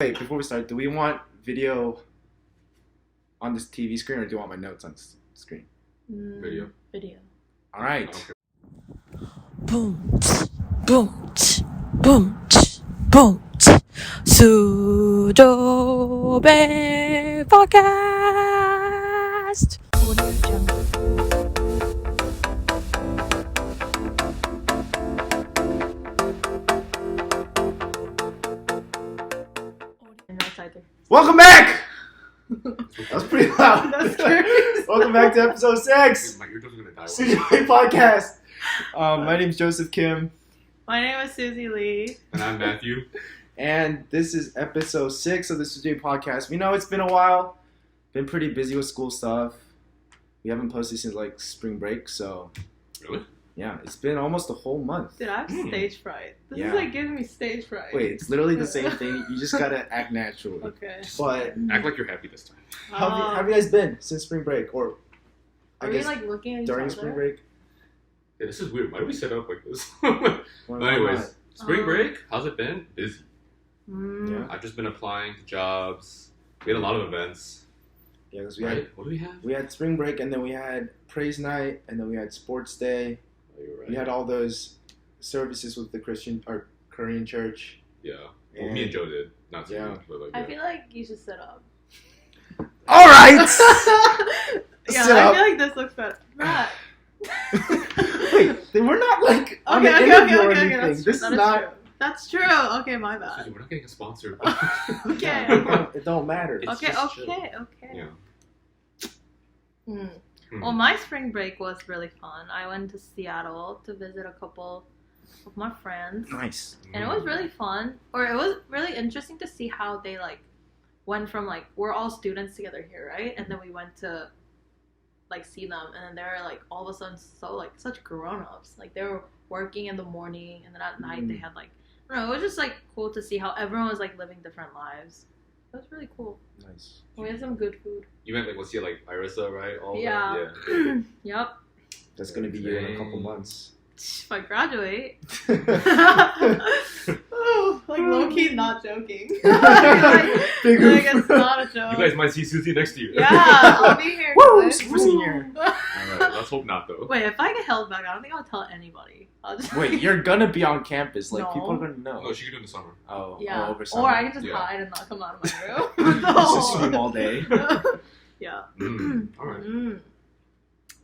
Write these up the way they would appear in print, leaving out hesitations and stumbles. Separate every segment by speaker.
Speaker 1: Wait, before we start, do we want video on this TV screen or do you want my notes on this screen?
Speaker 2: Video.
Speaker 1: All right.
Speaker 2: Okay.
Speaker 3: Boom, boom, boom, boom. SUJOBAE podcast. Audio Jungle.
Speaker 1: Welcome back! That was pretty loud.
Speaker 3: That's scary.
Speaker 1: Welcome back to episode 6.
Speaker 2: My eardrums are gonna die.
Speaker 1: SUJOBAE podcast. My name's Joseph Kim.
Speaker 3: My name is Suzie Lee.
Speaker 2: And I'm Matthew.
Speaker 1: And this is episode 6 of the SUJOBAE podcast. We know it's been a while. Been pretty busy with school stuff. We haven't posted since like spring break, so...
Speaker 2: Really?
Speaker 1: Yeah, it's been almost a whole month.
Speaker 3: Dude, I have stage fright. This
Speaker 1: Yeah.
Speaker 3: is like giving me stage fright.
Speaker 1: Wait, it's literally the same thing. You just gotta act naturally.
Speaker 3: Okay.
Speaker 1: But
Speaker 2: Act like you're happy this time.
Speaker 1: how have you guys been since spring break? Or I
Speaker 3: Are
Speaker 1: guess
Speaker 3: we like looking at each
Speaker 1: during
Speaker 3: other?
Speaker 1: spring break?
Speaker 2: Yeah, this is weird. Why do we set up like this?
Speaker 1: Why
Speaker 2: But anyways,
Speaker 1: not?
Speaker 2: spring break, how's it been? Busy.
Speaker 1: Yeah.
Speaker 2: I've just been applying to jobs. We had a lot of events.
Speaker 1: Yeah, because we
Speaker 2: Right?
Speaker 1: had
Speaker 2: What do we have?
Speaker 1: spring break, and then we had praise night, and then we had sports day.
Speaker 2: Oh, you're right.
Speaker 1: We had all those services with the Christian or Korean church.
Speaker 2: Yeah. Well, me and Joe did. Not so
Speaker 1: Yeah.
Speaker 2: much, but like,
Speaker 3: I
Speaker 2: yeah.
Speaker 3: feel like you should sit up.
Speaker 1: All right.
Speaker 3: Yeah,
Speaker 1: Sit
Speaker 3: I
Speaker 1: up.
Speaker 3: feel like this looks better. Matt.
Speaker 1: Wait, we're not like on
Speaker 3: Okay,
Speaker 1: an
Speaker 3: okay,
Speaker 1: interview
Speaker 3: okay,
Speaker 1: or
Speaker 3: okay,
Speaker 1: anything.
Speaker 3: that's
Speaker 1: This
Speaker 3: true.
Speaker 1: is not.
Speaker 3: True. That's true. Okay, my bad.
Speaker 2: Suzie, we're not getting a sponsor.
Speaker 3: Okay.
Speaker 1: It don't matter.
Speaker 2: It's
Speaker 3: Okay,
Speaker 2: just chill.
Speaker 3: okay.
Speaker 2: Yeah.
Speaker 3: Hmm.
Speaker 2: Hmm.
Speaker 3: Well, my spring break was really fun. I went to Seattle to visit a couple of my friends.
Speaker 1: Nice.
Speaker 3: And it was really fun. Or it was really interesting to see how they like went from like we're all students together here, right? And then we went to like see them and then they're like all of a sudden so like such grown-ups. Like they were working in the morning and then at night they had like I don't know, it was just like cool to see how everyone was like living different lives. It was really cool.
Speaker 1: Nice.
Speaker 3: We had some good food.
Speaker 2: You meant like we'll see like Irisa, right? All
Speaker 3: Yeah.
Speaker 2: That? Yeah.
Speaker 3: Yep.
Speaker 1: That's gonna be you in a couple months.
Speaker 3: If I graduate. Oh, like low key not joking.
Speaker 1: Big
Speaker 3: like it's not a joke.
Speaker 2: You guys might see Suzie next year.
Speaker 3: Yeah, I'll be here.
Speaker 1: Woo!
Speaker 3: guys.
Speaker 1: Super senior.
Speaker 2: Alright, let's hope not though.
Speaker 3: Wait, if I get held back, I don't think I'll tell anybody. I'll just
Speaker 1: Wait, you're gonna be on campus. Like
Speaker 3: No.
Speaker 1: people are gonna know.
Speaker 2: No, she could do it in the summer.
Speaker 1: Oh,
Speaker 3: yeah.
Speaker 1: over summer.
Speaker 3: Or I can just
Speaker 2: Yeah.
Speaker 3: hide and not come out of my room.
Speaker 1: Just swim all day.
Speaker 3: Yeah.
Speaker 2: Alright.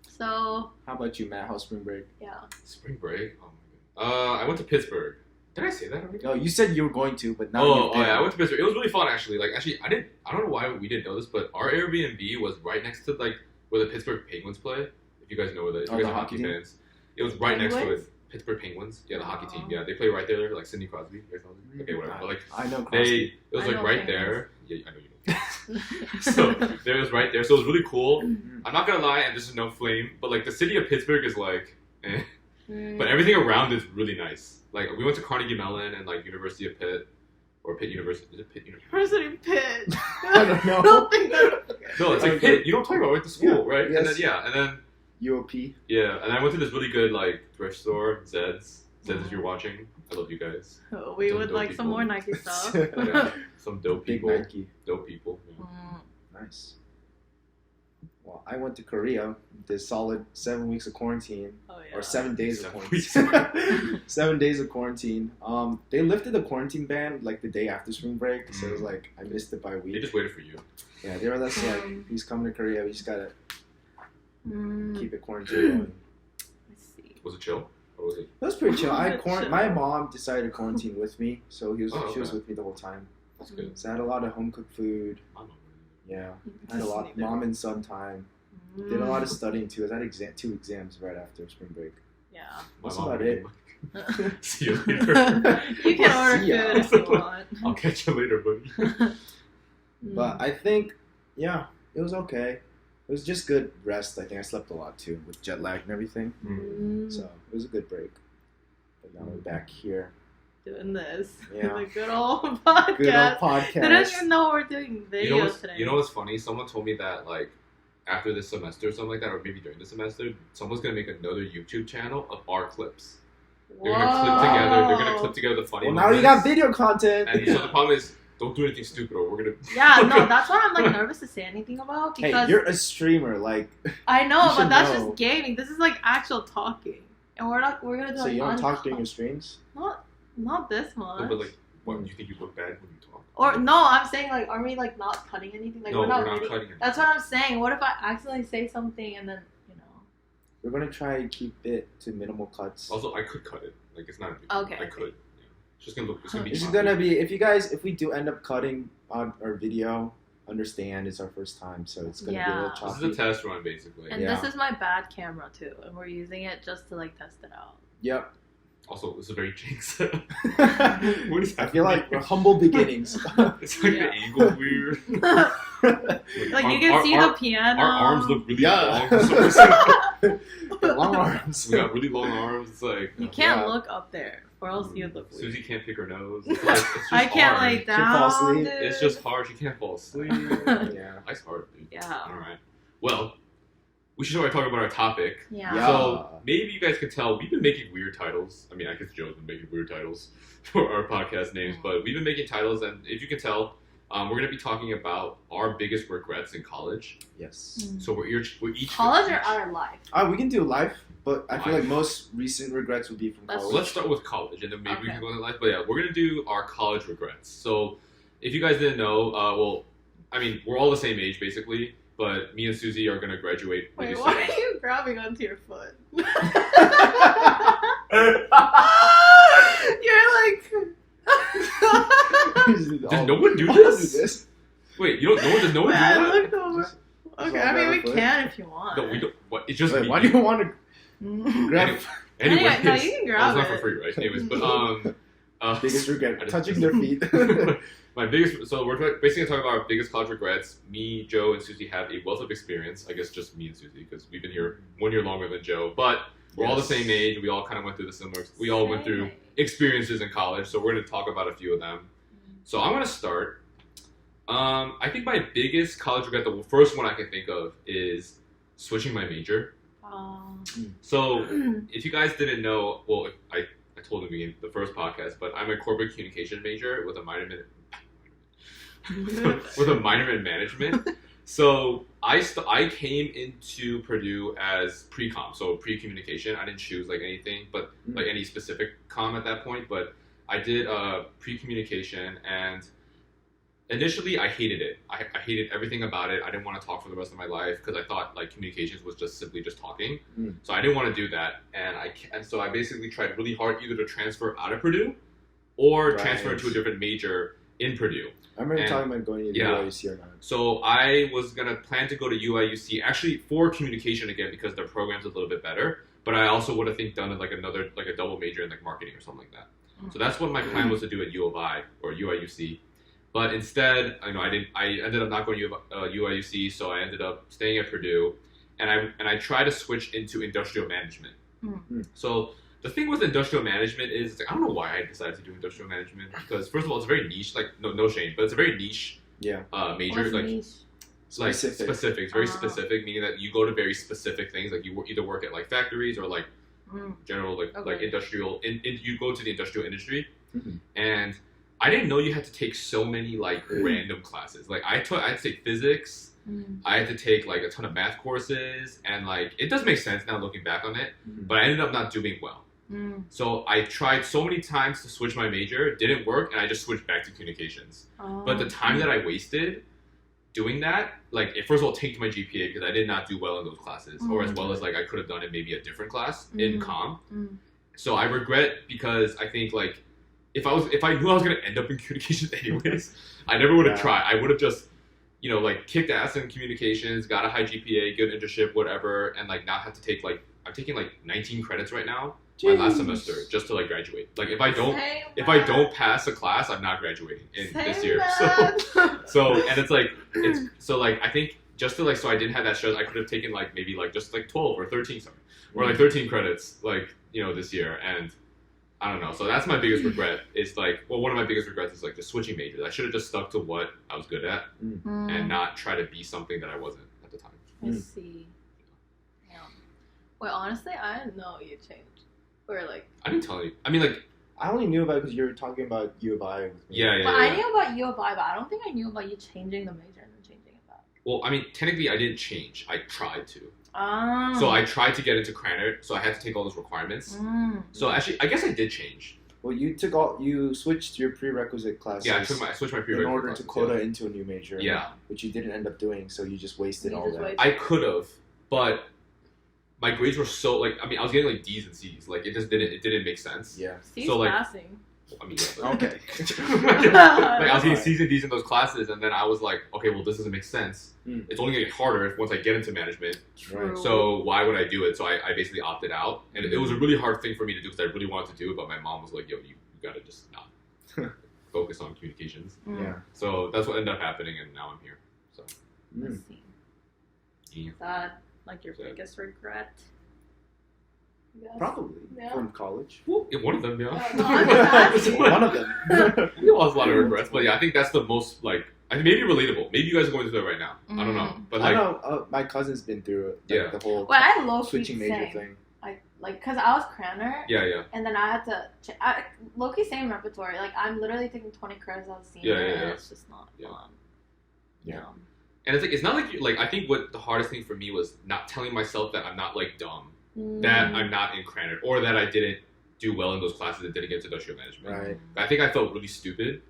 Speaker 3: So
Speaker 1: How about you, Matt? How's spring break?
Speaker 3: yeah.
Speaker 2: Spring break? Oh my god. I went to Pittsburgh. Did I say that already?
Speaker 1: Oh, you said you were going to, but now
Speaker 2: Oh yeah, I went to Pittsburgh. It was really fun actually. Like actually I don't know why we didn't know this, but our Airbnb was right next to like where the Pittsburgh Penguins play. If you guys know where if
Speaker 1: Oh,
Speaker 2: you
Speaker 1: the
Speaker 2: guys are
Speaker 1: hockey
Speaker 2: hockey
Speaker 1: team?
Speaker 2: fans. It was right next to
Speaker 3: Penguins?
Speaker 2: it. Pittsburgh Penguins. Yeah, the hockey team.
Speaker 3: Oh.
Speaker 2: Yeah, they play right there, like Sidney Crosby. You guys know this? Okay, whatever. But like
Speaker 1: I know Crosby.
Speaker 2: it was
Speaker 3: I
Speaker 2: like
Speaker 3: know
Speaker 2: right
Speaker 3: Penguins.
Speaker 2: there. Yeah, I know you know. So there was right there. So it was really cool. I'm not gonna lie, and this is no flame, but like the city of Pittsburgh is like eh. But everything around is really nice. Like we went to Carnegie Mellon and like University of Pitt or Pitt University. Is it Pitt University?
Speaker 3: University Pitt.
Speaker 1: I don't know.
Speaker 3: don't think that.
Speaker 2: No, it's like Pitt. You don't talk about went to school, right?
Speaker 1: Yes.
Speaker 2: And then
Speaker 1: UOP.
Speaker 2: yeah, and I went to this really good like thrift store, Zed's. Zed's, if you're watching, I love you guys.
Speaker 3: Oh, we
Speaker 2: Some
Speaker 3: would
Speaker 2: dope
Speaker 3: like some
Speaker 2: people.
Speaker 3: more Nike stuff.
Speaker 2: Yeah, some dope
Speaker 1: Big
Speaker 2: people.
Speaker 1: Nike.
Speaker 2: Dope people. Yeah.
Speaker 1: Nice. Well, I went to Korea. Did solid 7 weeks of quarantine.
Speaker 3: Oh yeah.
Speaker 1: Or 7 days of
Speaker 2: 7
Speaker 1: quarantine. 7 days of quarantine. They lifted the quarantine ban like the day after spring break, so it was like I missed it by a
Speaker 2: They
Speaker 1: week.
Speaker 2: just waited for you.
Speaker 1: Yeah, they were just like, he's coming to Korea. We just gotta
Speaker 3: Mm,
Speaker 1: keep it quarantine going.
Speaker 3: let's see.
Speaker 2: Was it chill? Or was it?
Speaker 1: It was pretty chill.
Speaker 3: Chill.
Speaker 1: My mom decided to quarantine with me, so
Speaker 2: Oh,
Speaker 1: she was
Speaker 2: okay.
Speaker 1: with me the whole time.
Speaker 2: That's good.
Speaker 1: So I had a lot of home cooked food.
Speaker 2: My mom.
Speaker 1: Yeah, I had a lot mom and son time.
Speaker 3: Mm.
Speaker 1: Did a lot of studying too. I had 2 exams right after spring break.
Speaker 3: Yeah.
Speaker 2: My
Speaker 1: That's
Speaker 2: mom
Speaker 1: about
Speaker 2: really
Speaker 1: it.
Speaker 2: like, see you later.
Speaker 3: You can order
Speaker 1: See ya.
Speaker 3: food if you want.
Speaker 2: I'll catch you later, buddy.
Speaker 1: But I think, yeah, it was okay. It was just good rest. I think I slept a lot too with jet lag and everything.
Speaker 3: Mm.
Speaker 1: So it was a good break. But now we're back here.
Speaker 3: Doing this.
Speaker 1: Yeah.
Speaker 3: The good old podcast.
Speaker 1: Good old podcast.
Speaker 3: They don't even know we're doing videos today.
Speaker 2: You know what's funny? Someone told me that like after this semester or something like that, or maybe during the semester, someone's gonna make another YouTube channel of our clips. They're gonna clip together. They're gonna clip together the funny
Speaker 1: Well,
Speaker 2: moments.
Speaker 1: now you got video content.
Speaker 2: And so the problem is, don't do anything stupid or we're gonna.
Speaker 3: Yeah, no, that's why I'm like nervous to say anything about because
Speaker 1: Hey, you're a streamer, like.
Speaker 3: I know,
Speaker 1: you
Speaker 3: but that's
Speaker 1: know.
Speaker 3: just gaming. This is like actual talking, and we're gonna do.
Speaker 1: So
Speaker 3: like,
Speaker 1: you don't talk during your streams?
Speaker 3: Not this much.
Speaker 2: No, but like, what you think you look bad when you talk?
Speaker 3: Or no, I'm saying like, are we like not cutting anything? Like
Speaker 2: No,
Speaker 3: we're not
Speaker 2: cutting anything.
Speaker 3: That's what I'm saying. What if I accidentally say something and then
Speaker 1: We're gonna try and keep it to minimal cuts.
Speaker 2: Also, I could cut it. Like it's not a big
Speaker 3: Okay,
Speaker 2: I could. Yeah. It's just gonna look. It's gonna be.
Speaker 1: This is
Speaker 2: choppy.
Speaker 1: gonna be if we do end up cutting on our video, understand it's our first time, so it's gonna be a little
Speaker 3: Yeah.
Speaker 1: choppy.
Speaker 2: This is a test run, basically.
Speaker 3: And
Speaker 1: Yeah.
Speaker 3: this is my bad camera too, and we're using it just to like test it out.
Speaker 1: Yep.
Speaker 2: Also, this is a very jank setup. What is
Speaker 1: I feel like we're humble beginnings.
Speaker 2: It's like
Speaker 3: Yeah.
Speaker 2: the angle weird.
Speaker 3: Like you can see the piano.
Speaker 2: Our arms look really
Speaker 1: Yeah.
Speaker 2: long. For some reason.
Speaker 1: Long arms.
Speaker 2: We got really long arms. It's like
Speaker 3: You can't
Speaker 1: Yeah.
Speaker 3: look up there, or else you'd look weird.
Speaker 2: Suzie can't pick her nose. It's like, it's just
Speaker 3: I can't
Speaker 2: hard.
Speaker 3: lay
Speaker 1: She fall
Speaker 3: down.
Speaker 1: asleep.
Speaker 3: Dude.
Speaker 2: It's just hard. She can't fall asleep.
Speaker 1: Yeah.
Speaker 2: Nice hard, dude.
Speaker 3: Yeah.
Speaker 2: All right. Well, we should start talking about our topic.
Speaker 3: Yeah.
Speaker 1: Yeah.
Speaker 2: So maybe you guys can tell we've been making weird titles. I mean, I guess Joe's been making weird titles for our podcast names, but we've been making titles, and if you can tell, we're going to be talking about our biggest regrets in college.
Speaker 1: Yes.
Speaker 2: So we're each
Speaker 3: College or our life?
Speaker 1: We can do life, but I feel
Speaker 2: Life.
Speaker 1: like most recent regrets would be from
Speaker 3: That's-
Speaker 1: college.
Speaker 2: Let's start with college, and then maybe we
Speaker 3: Okay.
Speaker 2: can go into life. But yeah, we're gonna do our college regrets. So, if you guys didn't know, well, I mean, we're all the same age basically, but me and Suzie are gonna graduate.
Speaker 3: Wait,
Speaker 2: really
Speaker 3: why
Speaker 2: soon.
Speaker 3: are you grabbing onto your foot? You're like.
Speaker 2: Did no one do
Speaker 1: I'll do
Speaker 2: this?
Speaker 1: this.
Speaker 2: Wait, you don't? Does no one do
Speaker 3: I
Speaker 2: that?
Speaker 3: looked over.
Speaker 1: Just
Speaker 3: Okay, I mean we
Speaker 1: barefoot.
Speaker 3: can if you want.
Speaker 2: No, we don't. What? It's just
Speaker 1: Wait,
Speaker 2: me.
Speaker 1: why do you want to grab
Speaker 2: Anyway,
Speaker 3: Anyway, no, you can grab
Speaker 2: it's not
Speaker 3: it.
Speaker 2: for free, right? Anyways, but
Speaker 1: biggest
Speaker 2: I
Speaker 1: regret?
Speaker 2: just-
Speaker 1: Touching their feet.
Speaker 2: My biggest, so we're basically gonna talk about our biggest college regrets. Me, Joe, and Suzie have a wealth of experience. I guess just me and Suzie because we've been here 1 year longer than Joe. But we're all the
Speaker 1: Yes.
Speaker 2: same age. We all kind of went through the similar. We all went through experiences in college. So we're gonna talk about a few of them. So I'm gonna start. I think my biggest college regret, the first one I can think of, is switching my major. So if you guys didn't know, well, I told you in the first podcast, but I'm a corporate communication major with a minor in management. So I came into Purdue as pre-com, so pre-communication. I didn't choose like anything, but like any specific com at that point. But I did pre-communication, and initially I hated it. I hated everything about it. I didn't want to talk for the rest of my life because I thought like communications was just simply just talking. So I didn't want to do that, and so I basically tried really hard either to transfer out of Purdue or transfer into a different major in Purdue.
Speaker 1: I remember talking about going to UIUC or not.
Speaker 2: So I was gonna plan to go to UIUC actually for communication again because their program's a little bit better. But I also would have done like another like a double major in like marketing or something like that. So that's what my plan was to do at U of I or UIUC. But instead, I ended up not going to UIUC, so I ended up staying at Purdue, and I tried to switch into industrial management. So the thing with industrial management is, like, I don't know why I decided to do industrial management because first of all, it's very niche. Like no shame, but it's a very niche major.
Speaker 3: What's
Speaker 2: Like
Speaker 3: niche?
Speaker 2: like
Speaker 1: Specific.
Speaker 2: specific. It's very specific, meaning that you go to very specific things. Like you either work at like factories or like general like industrial. You go to the industrial industry, and I didn't know you had to take so many like random classes. Like I had to take physics. I had to take like a ton of math courses, and like it does make sense now looking back on it. But I ended up not doing well. So I tried so many times to switch my major, didn't work, and I just switched back to communications. But the time that I wasted doing that, like it first of all tanked my GPA because I did not do well in those classes, or as well as like I could have done in maybe a different class in comm. So I regret because I think like if I knew I was gonna end up in communications anyways, I never would have tried. I would have just like kicked ass in communications, got a high GPA, good internship, whatever, and like not have to take like I'm taking like 19 credits right now. My last semester just to like graduate. Like if I don't pass a class, I'm not graduating in this year. So and it's like I think just to like so I didn't have that stress, I could have taken like maybe like just like 12 or 13 or like 13 credits like this year, and I don't know. So that's my biggest regret. Is like one of my biggest regrets is like the switching majors. I should have just stuck to what I was good at and not try to be something that I wasn't at the time.
Speaker 3: I see. Yeah. Wait, honestly, I didn't know you changed. Or like
Speaker 2: I didn't tell you. I mean, like
Speaker 1: I only knew about it because you were talking about UBI with me.
Speaker 2: Yeah.
Speaker 3: But I knew about UBI, but I don't think I knew about you changing the major and then changing it back.
Speaker 2: Well, I mean, technically, I didn't change. I tried to.
Speaker 3: Oh.
Speaker 2: So I tried to get into Cranard, so I had to take all those requirements. So actually, I guess I did change.
Speaker 1: Well, you switched your prerequisite classes.
Speaker 2: Yeah, I switched my prerequisite
Speaker 1: in order
Speaker 2: classes,
Speaker 1: to quota into a new major.
Speaker 2: Yeah.
Speaker 1: Which you didn't end up doing, so you just wasted
Speaker 3: You
Speaker 1: all
Speaker 3: just
Speaker 1: that.
Speaker 3: wasted-
Speaker 2: I could have, but my grades were so like. I mean, I was getting like D's and C's. Like it didn't make sense.
Speaker 1: Yeah.
Speaker 3: C's
Speaker 2: So, like-
Speaker 3: passing.
Speaker 2: I mean, yeah, but-
Speaker 1: Okay.
Speaker 2: like I was getting
Speaker 1: Alright.
Speaker 2: C's and D's in those classes, and then I was like, okay, well, this doesn't make sense. It's only gonna get harder once I get into management.
Speaker 1: Right.
Speaker 2: So why would I do it? So I basically opted out, and it was a really hard thing for me to do because I really wanted to do it, but my mom was like, yo, you gotta just not focus on communications.
Speaker 1: Yeah.
Speaker 2: So that's what ended up happening, and now I'm here. So
Speaker 3: Let's
Speaker 1: Mm.
Speaker 3: see.
Speaker 2: yeah.
Speaker 3: Is that like your
Speaker 2: So-
Speaker 3: biggest regret? Yes.
Speaker 1: Probably
Speaker 3: Yeah.
Speaker 1: from college.
Speaker 2: Well, one of them, yeah.
Speaker 3: No, I'm just asking.
Speaker 1: One of them.
Speaker 2: We all have a lot of regrets, but yeah, I think that's the most like. I mean, maybe relatable. Maybe you guys are going through it right now. I don't know, but
Speaker 1: I
Speaker 2: like,
Speaker 1: know my cousin's been through it. Like,
Speaker 2: Yeah.
Speaker 1: the whole
Speaker 3: Well, I low-key
Speaker 1: switching major
Speaker 3: same.
Speaker 1: thing.
Speaker 3: Like, cause I was craner,
Speaker 2: yeah.
Speaker 3: and then I had to. Low-key same repertoire. Like, I'm literally taking 20 credits as a senior,
Speaker 2: Yeah.
Speaker 3: and it's just not
Speaker 2: Yeah.
Speaker 3: fun.
Speaker 1: Yeah.
Speaker 2: And it's like it's not like like I think what the hardest thing for me was not telling myself that I'm not like dumb, that I'm not in Cranard, or that I didn't do well in those classes and didn't get to industrial management.
Speaker 1: Right.
Speaker 2: I think I felt really stupid,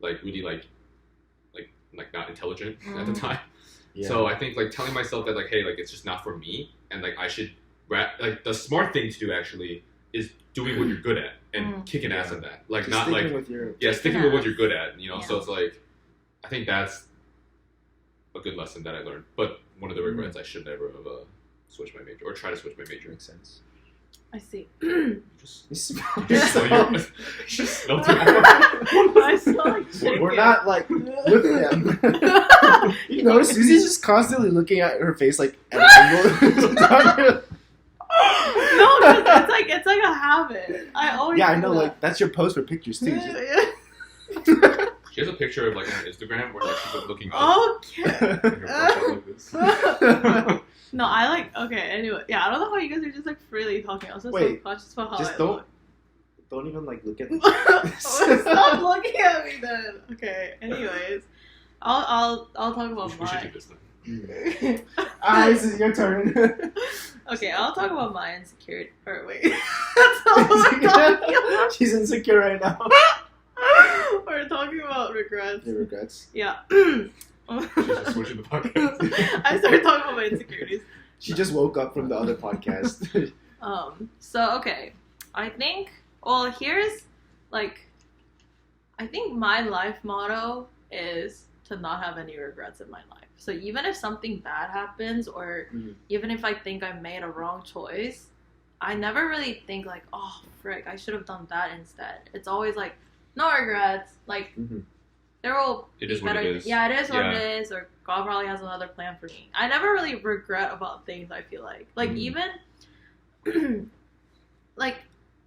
Speaker 2: like really like not intelligent at the time.
Speaker 1: Yeah.
Speaker 2: So I think like telling myself that like, hey, like it's just not for me, and like I should like the smart thing to do actually is doing what you're good at and kicking ass
Speaker 1: Yeah.
Speaker 2: at that. Like
Speaker 1: Just
Speaker 2: not
Speaker 1: sticking
Speaker 2: like
Speaker 1: with your
Speaker 2: sticking with what you're good at, you know.
Speaker 3: Yeah.
Speaker 2: So it's like I think that's a good lesson that I learned. But one of the regrets I should never have switched my major or try to switch my major.
Speaker 1: makes sense.
Speaker 3: I see.
Speaker 2: Just
Speaker 1: You smell
Speaker 2: you smell
Speaker 1: yourself.
Speaker 2: your- just smell too much.
Speaker 3: I smell like chicken.
Speaker 1: We're not like with them. You notice Susie's just constantly looking at her face like at an angle.
Speaker 3: No, 'cause it's like a habit. I always.
Speaker 1: Yeah, I
Speaker 3: do
Speaker 1: know.
Speaker 3: that.
Speaker 1: Like that's your post for pictures too.
Speaker 2: She has a picture of like on Instagram where like she's like, looking up.
Speaker 3: Okay.
Speaker 2: and her profile like this.
Speaker 3: No, I like. Okay, anyway. Yeah, I don't know how you guys are just like freely talking. I was just so
Speaker 1: Wait,
Speaker 3: conscious about how
Speaker 1: just
Speaker 3: I
Speaker 1: don't even like look at.
Speaker 3: Stop looking at me then. Okay. Anyways, I'll talk about
Speaker 2: We should do
Speaker 3: mine.
Speaker 2: this then.
Speaker 1: This is your turn.
Speaker 3: Okay, I'll talk about my insecurity. Or wait, that's not what we're talking about.
Speaker 1: She's insecure right now.
Speaker 3: We're talking about regrets.
Speaker 1: Your regrets.
Speaker 3: Yeah.
Speaker 2: She's just switching the podcast.
Speaker 3: I started talking about my insecurities.
Speaker 1: She just woke up from the other podcast.
Speaker 3: So okay, I think. Well, here's like, I think my life motto is to not have any regrets in my life. So even if something bad happens, or even if I think I made a wrong choice, I never really think like, oh frick, I should have done that instead. It's always like, no regrets. Like there will
Speaker 2: It
Speaker 3: be
Speaker 2: is what
Speaker 3: better.
Speaker 2: it is.
Speaker 3: Yeah, it is what
Speaker 2: Yeah.
Speaker 3: it is. Or God probably has another plan for me. I never really regret about things. I feel like even like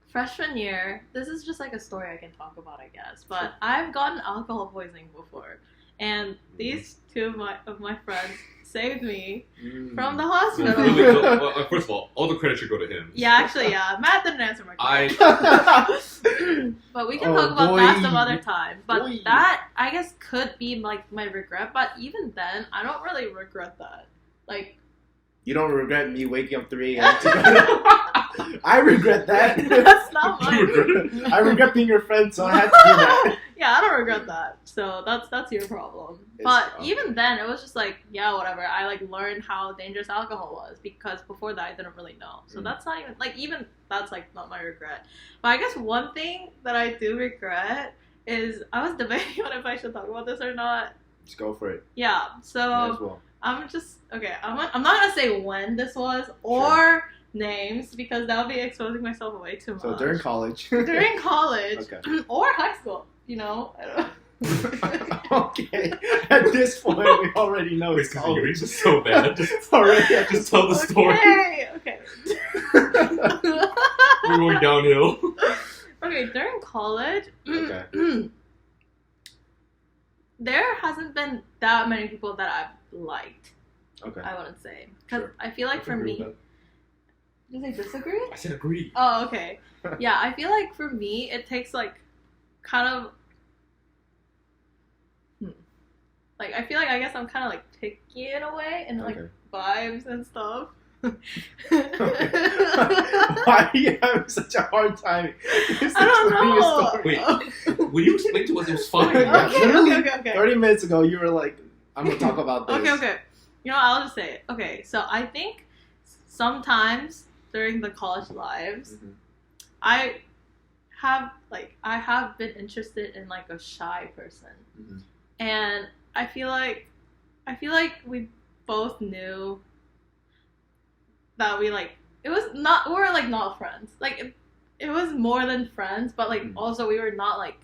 Speaker 3: freshman year. This is just like a story I can talk about, I guess. But I've gotten alcohol poisoning before, and these two of my friends saved me from the hospital.
Speaker 2: Really, well, first of all the credit should go to him.
Speaker 3: Yeah, actually, yeah. Matt didn't answer my question. But we can
Speaker 1: Oh,
Speaker 3: talk about
Speaker 1: boy.
Speaker 3: that some other time. But
Speaker 1: Boy.
Speaker 3: that, I guess, could be like my regret. But even then, I don't really regret that. Like,
Speaker 1: You don't regret me waking up 3 a.m. to go. I regret that.
Speaker 3: that's not
Speaker 2: You regret
Speaker 3: mine.
Speaker 2: it?
Speaker 1: I regret being your friend, so I had to do that.
Speaker 3: Yeah, I don't regret that. So that's your problem. But even then, it was just like, yeah, whatever. I like learned how dangerous alcohol was, because before that I didn't really know. So that's not even like, even that's like not my regret. But I guess one thing that I do regret is I was debating on if I should talk about this or not.
Speaker 1: Just go for it.
Speaker 3: Yeah.
Speaker 1: Might as
Speaker 3: So
Speaker 1: well.
Speaker 3: I'm just okay. I'm not gonna say when this was or names, because that would be exposing myself way too much.
Speaker 1: So during college.
Speaker 3: During college
Speaker 1: Okay.
Speaker 3: or high school, you know. I don't
Speaker 1: Okay. At this point, we already know it's
Speaker 2: Because
Speaker 1: college.
Speaker 2: English is so bad. Just
Speaker 1: Already, I
Speaker 2: just tell the story.
Speaker 3: Okay.
Speaker 2: We're going downhill.
Speaker 3: Okay, during college,
Speaker 1: Okay.
Speaker 3: there hasn't been that many people that I've liked.
Speaker 1: Okay.
Speaker 3: I wouldn't say, because
Speaker 1: Sure.
Speaker 3: I feel like for me, Did they disagree?
Speaker 2: I said agree.
Speaker 3: Oh, okay. Yeah, I feel like for me, it takes like kind of like I feel like I guess I'm kind of like picky in a way and like vibes and stuff.
Speaker 1: Why are you having such a hard time?
Speaker 3: I don't know.
Speaker 2: Wait, when you explained to us, it was fine.
Speaker 3: Okay.
Speaker 1: 30 minutes ago, you were like, I'm going to talk about this.
Speaker 3: Okay. You know, I'll just say it. Okay, so I think sometimes during the college lives, I have been interested in like a shy person, and I feel like we both knew that we like it was not we're like not friends. Like it was more than friends, but like also we were not like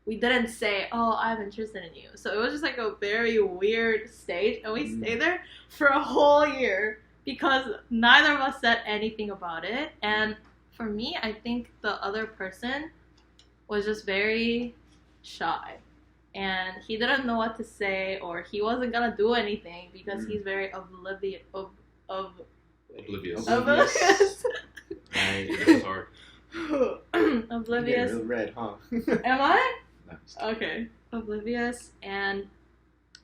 Speaker 3: we didn't say, oh, I'm interested in you. So it was just like a very weird stage, and we stayed there for a whole year because neither of us said anything about it. And for me, I think the other person was just very shy. And he didn't know what to say, or he wasn't gonna do anything because he's very oblivious.
Speaker 2: Oblivious.
Speaker 1: Right.
Speaker 2: It's hard.
Speaker 3: Oblivious.
Speaker 1: You're red, huh?
Speaker 3: Am I?
Speaker 1: No,
Speaker 3: Okay. Oblivious. And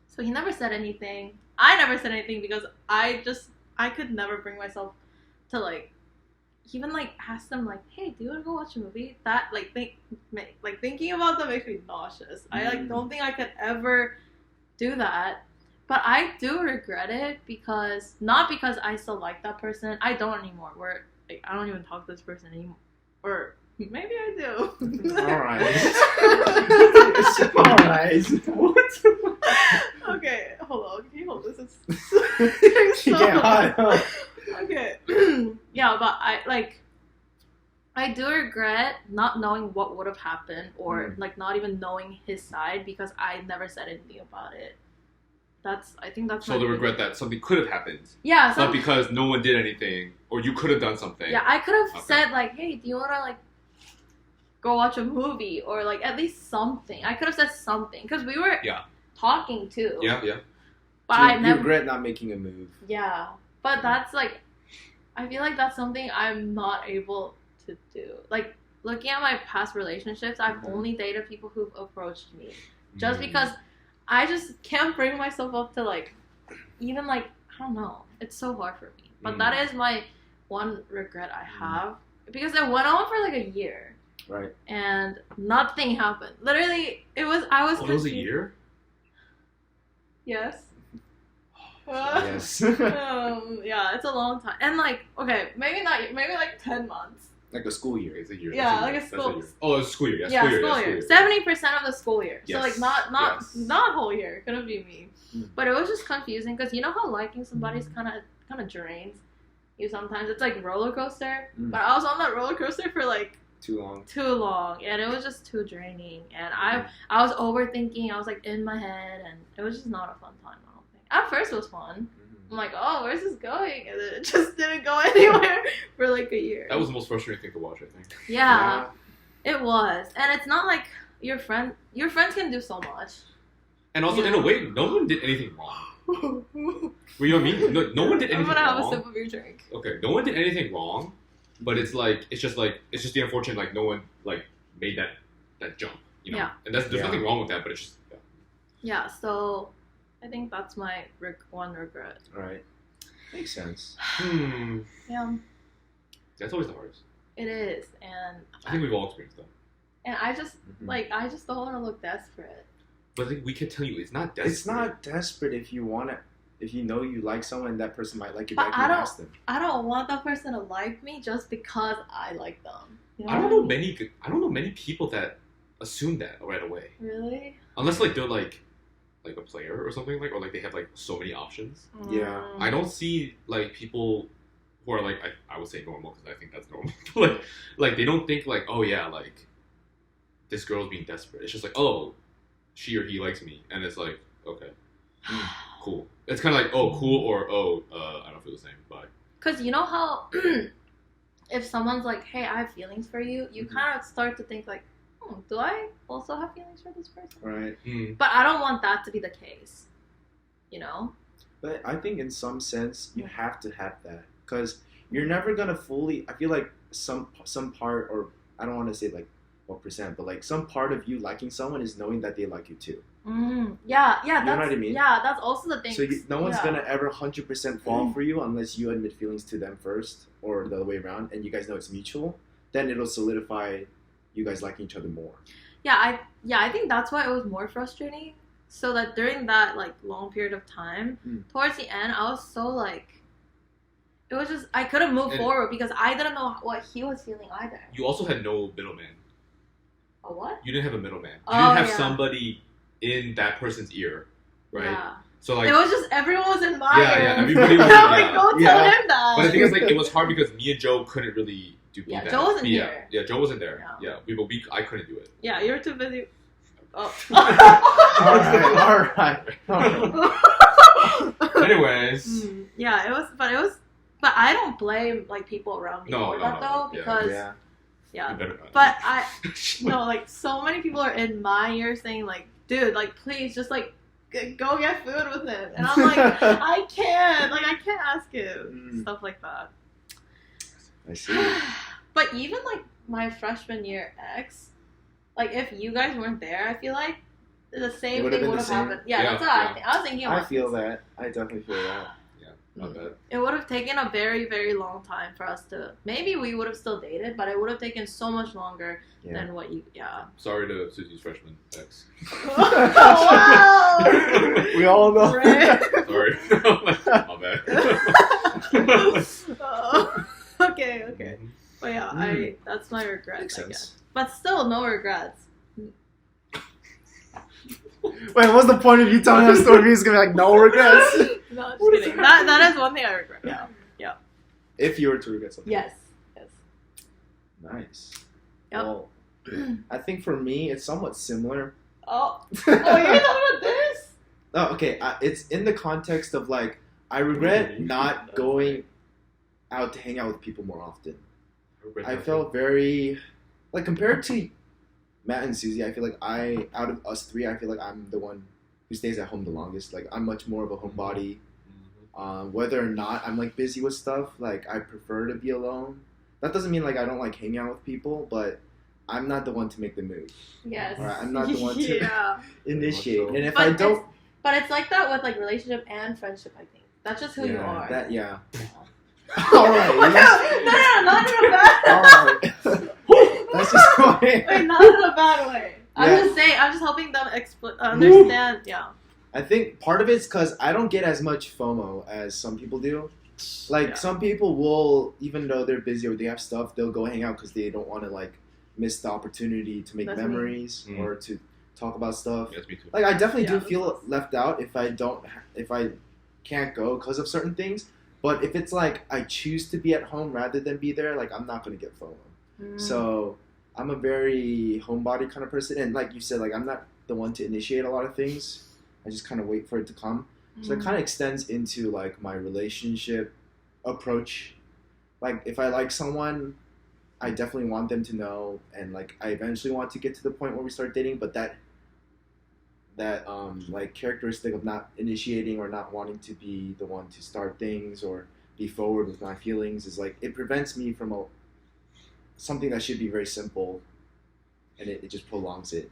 Speaker 3: so he never said anything. I never said anything because I could never bring myself to like even like ask them like, hey, do you want to go watch a movie? That like thinking about that makes me nauseous. I like don't think I could ever do that. But I do regret it because not because I still like that person. I don't anymore. I don't even talk to this person anymore. Or maybe I do.
Speaker 1: Alright. Alright. What?
Speaker 3: Okay, hold on. Can you hold this?
Speaker 1: You get hot, huh?
Speaker 3: Okay. Yeah, but I do regret not knowing what would have happened or like not even knowing his side because I never said anything about it. I think that's
Speaker 2: so the regret that something could have happened.
Speaker 3: Yeah,
Speaker 2: not because no one did anything or you could have done something.
Speaker 3: Yeah, I could have said like, hey, do you want to like go watch a movie or like at least something. I could have said something because we were talking too.
Speaker 2: Yeah.
Speaker 3: But
Speaker 1: so
Speaker 3: I never
Speaker 1: regret not making a move.
Speaker 3: Yeah, but that's like, I feel like that's something I'm not able to do. Like looking at my past relationships, I've only dated people who've approached me, just because I just can't bring myself up to like, even like I don't know. It's so hard for me. But that is my one regret I have because it went on for like a year.
Speaker 1: Right. And
Speaker 3: nothing happened. Literally, it was.
Speaker 2: It was a year.
Speaker 3: Yes.
Speaker 1: Yes.
Speaker 3: Yeah, it's a long time. And like, okay, maybe like 10 months.
Speaker 1: Like a school year.
Speaker 2: It's a year.
Speaker 3: Yeah, like a school.
Speaker 2: Oh, it's a school year.
Speaker 3: Yeah, school year. 70% of the school year.
Speaker 2: Yes.
Speaker 3: So like not whole year. Couldn't be me. But it was just confusing because you know how liking somebody's kind of drains you sometimes. It's like roller coaster. But I was on that roller coaster for like
Speaker 1: too long,
Speaker 3: and it was just too draining. And I was overthinking. I was like in my head, and it was just not a fun time. I don't think. At first, it was fun. I'm like, oh, where's this going? And then it just didn't go anywhere for like a year.
Speaker 2: That was the most frustrating thing to watch, I think.
Speaker 3: Yeah, it was. And it's not like your friends can do so much.
Speaker 2: And also, in a way, no one did anything wrong. What you know what I mean? No one did anything wrong.
Speaker 3: I'm gonna have a sip of your drink.
Speaker 2: Okay, no one did anything wrong, but it's just the unfortunate, like, no one, like, made that jump, you know?
Speaker 3: Yeah.
Speaker 2: And there's nothing wrong with that, but it's just,
Speaker 3: Yeah, so I think that's my one regret.
Speaker 1: Right. Makes sense.
Speaker 3: Yeah.
Speaker 2: That's always the hardest.
Speaker 3: It is, and
Speaker 2: I think we've all experienced that.
Speaker 3: And I just I just don't want to look desperate.
Speaker 2: But I think we can tell you it's not desperate.
Speaker 1: It's not desperate if you want to. If you know you like someone, that person might like you
Speaker 3: But
Speaker 1: back. You ask them.
Speaker 3: I don't want that person to like me just because I like them. You know
Speaker 2: I don't know many people that assume that right away.
Speaker 3: Really?
Speaker 2: Unless like they're like a player or something or like they have like so many options.
Speaker 1: Yeah.
Speaker 2: I don't see like people who are like I would say normal because I think that's normal. But like they don't think like, oh yeah, like this girl's being desperate. It's just like, oh, she or he likes me, and it's like, okay, cool. It's kind of like, oh, cool, or oh, I don't feel the same. Bye.
Speaker 3: Because you know how if someone's like, hey, I have feelings for you, you kind of start to think like, do I also have feelings for this person?
Speaker 1: Right.
Speaker 3: But I don't want that to be the case, you know?
Speaker 1: But I think in some sense you have to have that because you're never gonna fully. I feel like some part, or I don't want to say like what percent, but like some part of you liking someone is knowing that they like you too.
Speaker 3: Yeah,
Speaker 1: You know what I mean?
Speaker 3: Yeah, that's also the thing.
Speaker 1: So no one's gonna ever 100% fall for you unless you admit feelings to them first, or the other way around, and you guys know it's mutual. Then it'll solidify you guys liking each other more.
Speaker 3: I think that's why it was more frustrating. So that during that like long period of time, towards the end, I was so like, it was just I couldn't move forward because I didn't know what he was feeling either.
Speaker 2: You also had no middleman.
Speaker 3: A what?
Speaker 2: You didn't have a middleman. You didn't have somebody in that person's ear, right?
Speaker 3: Yeah.
Speaker 2: So like
Speaker 3: it was just everyone was in my ear.
Speaker 2: Yeah, everybody was.
Speaker 3: Like, go tell him that.
Speaker 2: But the thing is, like, it was hard because me and Joe couldn't really do that.
Speaker 3: Joe wasn't here.
Speaker 2: Yeah, Joe wasn't there. Yeah, I couldn't do it.
Speaker 3: Yeah, you were too busy. Oh.
Speaker 1: All right.
Speaker 2: Anyways.
Speaker 3: Yeah, it was, but I don't blame like people around me for that though, because but like so many people are in my ear saying like, dude, like please just like go get food with him, and I'm like, I can't ask him stuff like that.
Speaker 1: I see.
Speaker 3: But even like my freshman year ex, like if you guys weren't there, I feel like the same thing would have happened. Yeah, that's what I think. I was thinking about
Speaker 1: I feel that. I definitely feel that.
Speaker 2: Not bad.
Speaker 3: It would have taken a very, very long time for us to. Maybe we would have still dated, but it would have taken so much longer than what you. Yeah.
Speaker 2: Sorry to Susie's freshman ex.
Speaker 3: Wow.
Speaker 1: We all know.
Speaker 2: Sorry. My bad.
Speaker 3: Okay. But yeah, that's my regrets, I guess. But still, no regrets.
Speaker 1: Wait, what's the point of you telling that story? It's gonna be like no regrets.
Speaker 3: No, just kidding. That is one thing I regret. Yeah.
Speaker 1: If you were to regret something.
Speaker 3: Yes.
Speaker 1: Nice.
Speaker 3: Yep.
Speaker 1: Well, I think for me, it's somewhat similar.
Speaker 3: Oh, you're talking about this?
Speaker 1: Oh, okay. It's in the context of like I regret not going out to hang out with people more often. I felt very like compared to Matt and Suzie, I feel like out of us three, I feel like I'm the one who stays at home the longest. Like I'm much more of a homebody. Whether or not I'm like busy with stuff, like I prefer to be alone. That doesn't mean like I don't like hanging out with people, but I'm not the one to make the move.
Speaker 3: Yes.
Speaker 1: Right? I'm not the one to initiate. And if
Speaker 3: but it's like that with like relationship and friendship. I think that's just who you are. All right. No, not in a bad way. All right. That's just going. Wait, not in a bad way. I'm just saying. I'm just helping them understand. Yeah.
Speaker 1: I think part of it's because I don't get as much FOMO as some people do. Like some people will, even though they're busy or they have stuff, they'll go hang out because they don't want to like miss the opportunity to make memories or to talk about stuff.
Speaker 2: Yes, me too.
Speaker 1: Like I definitely do feel left out if I can't go because of certain things. But if it's like I choose to be at home rather than be there, like I'm not gonna get FOMO. So I'm a very homebody kind of person, and like you said, like I'm not the one to initiate a lot of things. I just kind of wait for it to come. So it kind of extends into like my relationship approach. Like if I like someone, I definitely want them to know, and like I eventually want to get to the point where we start dating. But that like characteristic of not initiating or not wanting to be the one to start things or be forward with my feelings is like it prevents me from something that should be very simple, and it just prolongs it.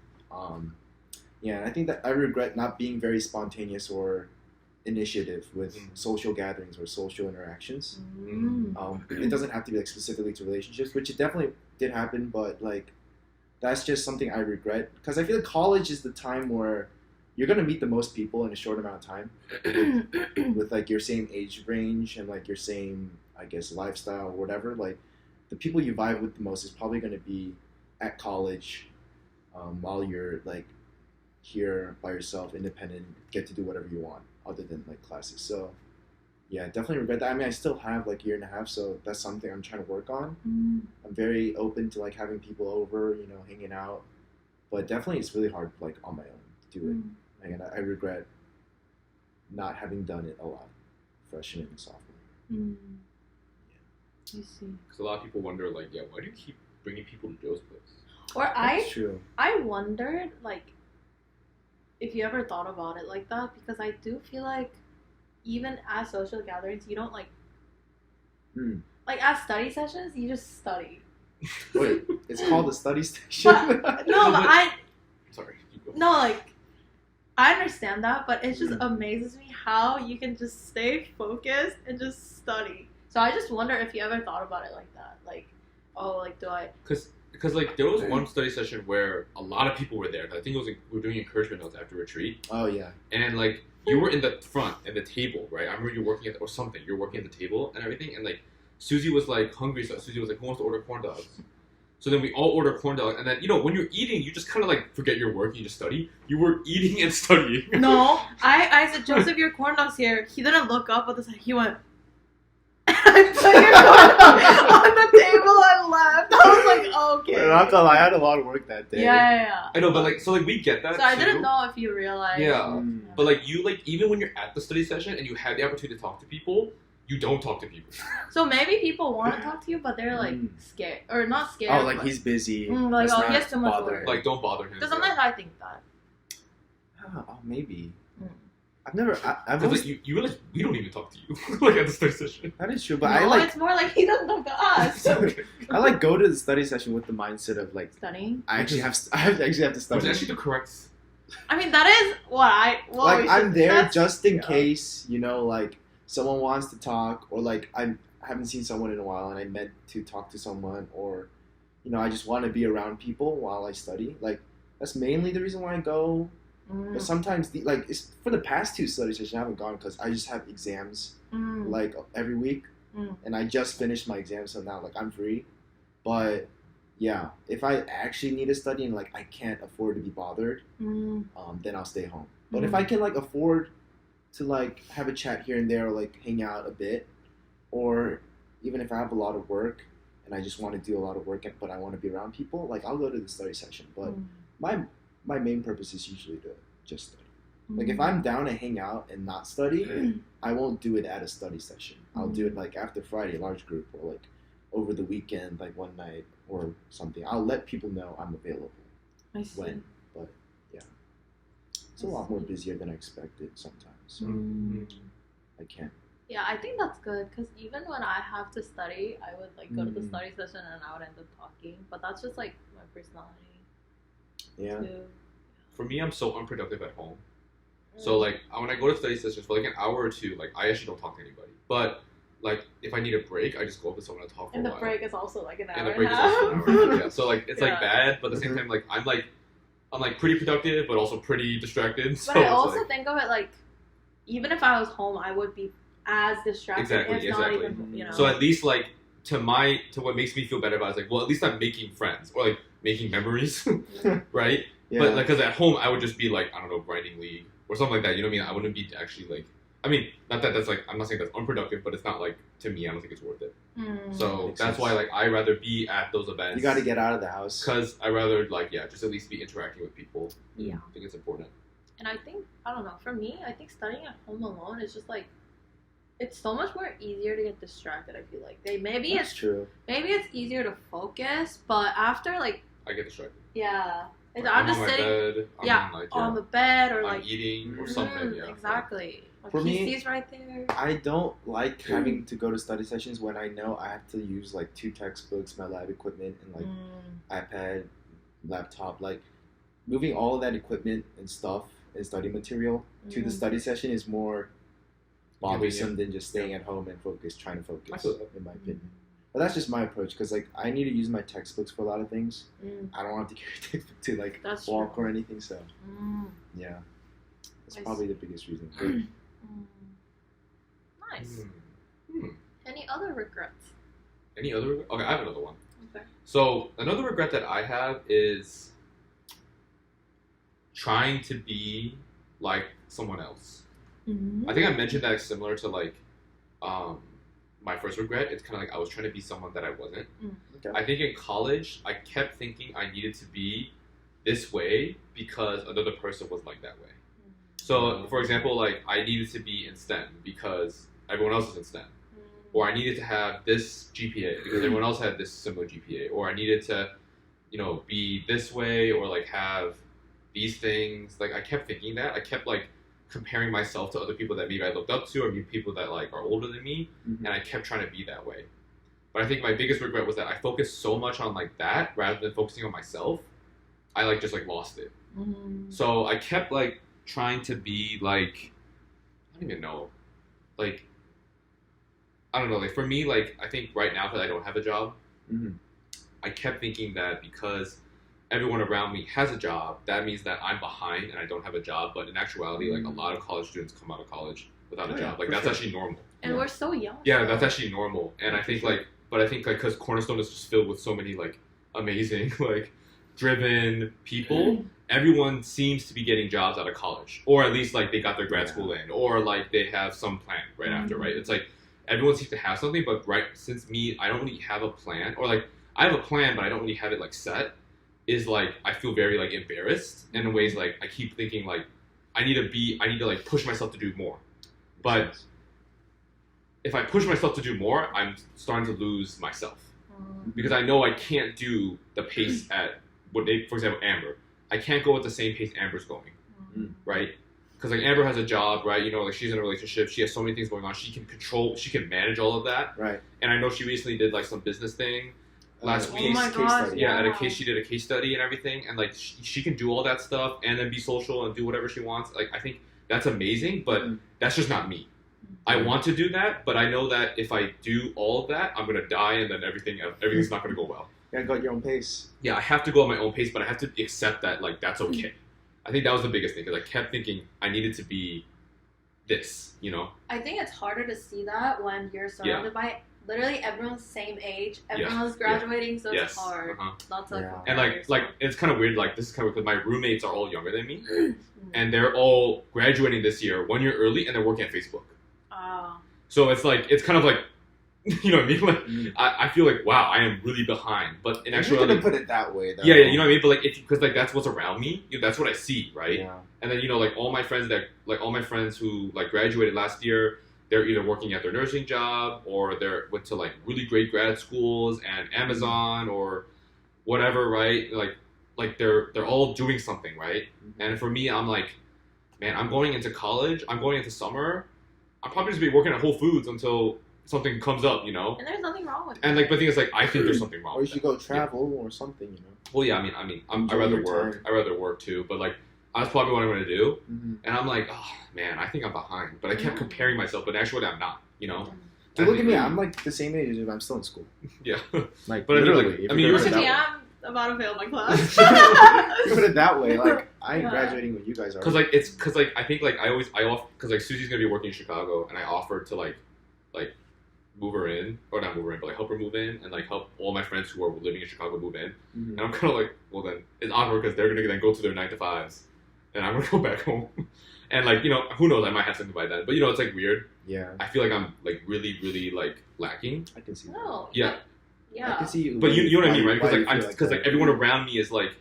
Speaker 1: And I think that I regret not being very spontaneous or initiative with social gatherings or social interactions. It doesn't have to be like specifically to relationships, which it definitely did happen, but like that's just something I regret because I feel like college is the time where you're gonna meet the most people in a short amount of time with like your same age range and like your same, I guess, lifestyle or whatever. Like the people you vibe with the most is probably gonna be at college, while you're like here by yourself, independent, get to do whatever you want other than like classes. So yeah, definitely regret that. I mean, I still have like a year and a half, so that's something I'm trying to work on. I'm very open to like having people over, hanging out, but definitely it's really hard like on my own to do it. And I regret not having done it a lot freshman and sophomore.
Speaker 3: I see.
Speaker 2: Because a lot of people wonder like, why do you keep bringing people to Joe's place?
Speaker 3: Or
Speaker 1: That's true.
Speaker 3: I wondered like if you ever thought about it like that, because I do feel like even at social gatherings you don't like
Speaker 1: Hmm.
Speaker 3: Like at study sessions, you just study.
Speaker 1: Wait, it's called a study station.
Speaker 3: But I
Speaker 2: Sorry. You go.
Speaker 3: no like I understand that, but it just amazes me how you can just stay focused and just study. So I just wonder if you ever thought about it like that, like, oh, like do I?
Speaker 2: Because like there was one study session where a lot of people were there. I think it was like, we were doing encouragement notes after retreat,
Speaker 1: Oh yeah.
Speaker 2: and like you were in the front at the table, right? I remember you working at or something. You're working at the table and everything, and like Suzie was like hungry, so Suzie was like, "Who wants to order corn dogs?" So then we all order corn dogs, and then when you're eating, you just kind of like forget your work and you just study. You were eating and studying.
Speaker 3: No, I said, Joseph, your corn dog's here. He didn't look up, but he went. I put your corn dog on the table and left. I was like, okay.
Speaker 1: Not gonna lie, I had a lot of work that day.
Speaker 3: Yeah.
Speaker 2: I know, but like so like we get that.
Speaker 3: So I
Speaker 2: too.
Speaker 3: didn't know if you realized.
Speaker 2: Yeah, but like you like even when you're at the study session and you have the opportunity to talk to people, you don't talk to people.
Speaker 3: So maybe people want to talk to you, but they're like scared or not scared.
Speaker 1: Oh, like
Speaker 3: but,
Speaker 1: he's busy.
Speaker 3: like
Speaker 1: Let's
Speaker 3: he
Speaker 1: not
Speaker 3: has too much
Speaker 1: bother
Speaker 3: work.
Speaker 1: him.
Speaker 2: Like don't bother him.
Speaker 3: Because sometimes I think that.
Speaker 1: Oh, maybe.
Speaker 3: Mm.
Speaker 1: I've never. I've
Speaker 2: Because
Speaker 1: always,
Speaker 2: like you realize we don't even talk to you like at the study session.
Speaker 1: that is true, but
Speaker 3: No,
Speaker 1: I like.
Speaker 3: it's more like he doesn't talk to us.
Speaker 1: I like go to the study session with the mindset of like
Speaker 3: Studying.
Speaker 1: I actually have to
Speaker 2: Which
Speaker 1: study.
Speaker 2: is actually the correct.
Speaker 3: I mean, that is what
Speaker 1: Like
Speaker 3: we
Speaker 1: I'm
Speaker 3: should-
Speaker 1: there
Speaker 3: that's-
Speaker 1: just in
Speaker 3: yeah.
Speaker 1: case like someone wants to talk, or like I haven't seen someone in a while and I meant to talk to someone, or I just want to be around people while I study. Like that's mainly the reason why I go. But sometimes it's for the past 2 study sessions I haven't gone because I just have exams like every week, and I just finished my exams, so now like I'm free. But yeah, if I actually need to study and like I can't afford to be bothered, then I'll stay home. But if I can like afford to like have a chat here and there, or like hang out a bit, or even if I have a lot of work and I just want to do a lot of work but I want to be around people, like I'll go to the study session. But my main purpose is usually to just study. Like if I'm down to hang out and not study, I won't do it at a study session. I'll do it like after Friday, large group, or like over the weekend, like one night or something. I'll let people know I'm available
Speaker 3: I see.
Speaker 1: when. But yeah, it's a lot more busier than I expected sometimes. So I can't.
Speaker 3: Yeah, I think that's good because even when I have to study, I would like go to the
Speaker 1: Mm.
Speaker 3: study session and I would end up talking. But that's just like my personality.
Speaker 1: Yeah.
Speaker 3: Too.
Speaker 2: For me, I'm so unproductive at home. So like when I go to study sessions for like an hour or two, like I actually don't talk to anybody. But like if I need a break, I just go up to someone and talk for
Speaker 3: And
Speaker 2: a
Speaker 3: the
Speaker 2: while.
Speaker 3: break is also like an hour
Speaker 2: And the
Speaker 3: and
Speaker 2: break
Speaker 3: a
Speaker 2: is
Speaker 3: half.
Speaker 2: also an hour. And a half, yeah. So like it's like
Speaker 3: Yeah.
Speaker 2: bad, but at the same time like I'm pretty productive, but also pretty distracted. So
Speaker 3: But I
Speaker 2: it's
Speaker 3: also
Speaker 2: like,
Speaker 3: think of it like, even if I was home, I would be as distracted.
Speaker 2: Exactly,
Speaker 3: if not
Speaker 2: exactly.
Speaker 3: even,
Speaker 2: so at least like to what makes me feel better about it is like, well, at least I'm making friends or like making memories, right?
Speaker 1: Yeah.
Speaker 2: But like, because at home I would just be like, I don't know, grinding League or something like that. You know what I mean? I wouldn't be actually like, I mean, not that that's like, I'm not saying that's unproductive, but it's not like, to me, I don't think it's worth it. So
Speaker 1: Makes
Speaker 2: that's
Speaker 1: sense.
Speaker 2: why like I rather be at those events.
Speaker 1: You got to get out of the house.
Speaker 2: Because I rather like just at least be interacting with people.
Speaker 3: Yeah.
Speaker 2: I think it's important.
Speaker 3: And I think, I don't know, for me, I think studying at home alone is just like, it's so much more easier to get distracted, I feel like. Maybe
Speaker 1: That's true.
Speaker 3: it's easier to focus, but after like,
Speaker 2: I get distracted.
Speaker 3: yeah.
Speaker 2: Like,
Speaker 3: I'm just
Speaker 2: on my
Speaker 3: sitting
Speaker 2: bed, I'm
Speaker 3: yeah,
Speaker 2: like,
Speaker 3: on the bed or
Speaker 2: I'm
Speaker 3: like
Speaker 2: eating or something. Yeah.
Speaker 3: exactly. My
Speaker 1: For me-
Speaker 3: PC's right there.
Speaker 1: I don't like having to go to study sessions when I know I have to use like 2 textbooks, my lab equipment, and like iPad, laptop. Like moving all of that equipment and stuff and study material to the study session is more bothersome than just staying at home and trying to
Speaker 2: I
Speaker 1: focus,
Speaker 2: feel that.
Speaker 1: in my opinion. But that's just my approach because like I need to use my textbooks for a lot of things.
Speaker 3: Mm.
Speaker 1: I don't want to carry a textbook to like
Speaker 3: That's
Speaker 1: walk
Speaker 3: true.
Speaker 1: or anything. So
Speaker 3: Mm.
Speaker 1: yeah, that's
Speaker 3: I
Speaker 1: probably the biggest reason.
Speaker 3: Mm. Nice.
Speaker 2: Hmm.
Speaker 3: Any other regrets?
Speaker 2: Any other? Okay, I have another one.
Speaker 3: Okay.
Speaker 2: So another regret that I have is trying to be like someone else. I think I mentioned that it's similar to like my first regret. It's kind of like I was trying to be someone that I wasn't.
Speaker 1: Okay.
Speaker 2: I think in college I kept thinking I needed to be this way because another person was like that way. So for example, like I needed to be in STEM because everyone else is in STEM. Or I needed to have this GPA because everyone else had this similar GPA. Or I needed to, be this way or like have these things. Like I kept thinking that. I kept like comparing myself to other people that maybe I looked up to or maybe people that like are older than me, and I kept trying to be that way. But I think my biggest regret was that I focused so much on like that rather than focusing on myself. I like just like lost it. So I kept like trying to be like, I don't even know, like, I don't know, like for me, like I think right now that I don't have a job, I kept thinking that because everyone around me has a job, that means that I'm behind and I don't have a job. But in actuality, like a lot of college students come out of college without a job. Like that's actually normal.
Speaker 3: And we're so young.
Speaker 2: Yeah, that's actually normal. And I think like, but I think like because Cornerstone is just filled with so many like amazing like driven people, everyone seems to be getting jobs out of college, or at least like they got their grad school in, or like they have some plan right after, right? It's like everyone seems to have something, but right since me, I don't really have a plan, or like I have a plan, but I don't really have it like set. Is like I feel very like embarrassed in ways like I keep thinking like I need to like push myself to do more, but if I push myself to do more, I'm starting to lose myself because I know I can't do the pace at what they, for example, Amber. I can't go at the same pace Amber's going, right? Because like Amber has a job, right? You know, like she's in a relationship. She has so many things going on. She can control. She can manage all of that,
Speaker 1: right?
Speaker 2: And I know she recently did like some business thing last week.
Speaker 3: Oh my gosh!
Speaker 2: Yeah, at a case she did a case study and everything, and like she can do all that stuff and then be social and do whatever she wants. Like I think that's amazing, but that's just not me. I want to do that, but I know that if I do all of that, I'm gonna die, and then everything's not gonna go well.
Speaker 1: Yeah, go at your own pace.
Speaker 2: Yeah, I have to go at my own pace, but I have to accept that like that's okay. I think that was the biggest thing because I kept thinking I needed to be this, you know.
Speaker 3: I think it's harder to see that when you're surrounded by literally everyone's the same age. Everyone's graduating, so it's hard not to.
Speaker 2: And like it's kind of weird. Like this is kind of because my roommates are all younger than me, and they're all graduating this year 1 year early, and they're working at Facebook. So it's like it's kind of like, you know what I mean? Like I feel like wow, I am really behind. But in actuality,
Speaker 1: you're gonna put it that way, though.
Speaker 2: Yeah, you know what I mean. But like because like that's what's around me, you know, that's what I see, right?
Speaker 1: Yeah.
Speaker 2: And then you know like all my friends who like graduated last year, they're either working at their nursing job or they're went to like really great grad schools and Amazon or whatever, right? Like they're all doing something, right? And for me, I'm like, man, I'm going into college. I'm going into summer. I'm probably just be working at Whole Foods until something comes up, you know.
Speaker 3: And there's nothing wrong with it.
Speaker 2: And like, but the thing is, like, I think there's something wrong.
Speaker 1: Or you should go travel or something, you know.
Speaker 2: Well, yeah, I mean, I rather work. I rather work too. But like, that's probably what I'm going to do. And I'm like, oh man, I think I'm behind. But I kept comparing myself, but actually I'm not, you know.
Speaker 1: So look at me, I'm like the same age as I'm still in school.
Speaker 2: Yeah.
Speaker 1: Like,
Speaker 2: but
Speaker 1: literally.
Speaker 2: I mean, you're
Speaker 3: I'm about to fail my class.
Speaker 1: You put it that way, like I ain't graduating when you guys are.
Speaker 2: Because I think like I offer because like Susie's gonna be working in Chicago, and I offered to like move her in, or not move her in, but like help her move in, and like help all my friends who are living in Chicago move in. And I'm kind of like, well then it's awkward because they're gonna then go to their 9 to 5s, and I'm gonna go back home. And like, you know, who knows, I might have something by then, but you know, it's like weird.
Speaker 1: Yeah.
Speaker 2: I feel like I'm like really like lacking.
Speaker 1: I can see that.
Speaker 3: No.
Speaker 2: Yeah.
Speaker 3: Yeah.
Speaker 1: I can see you.
Speaker 2: But you know what I mean, right?
Speaker 1: Because
Speaker 2: like everyone around me is like,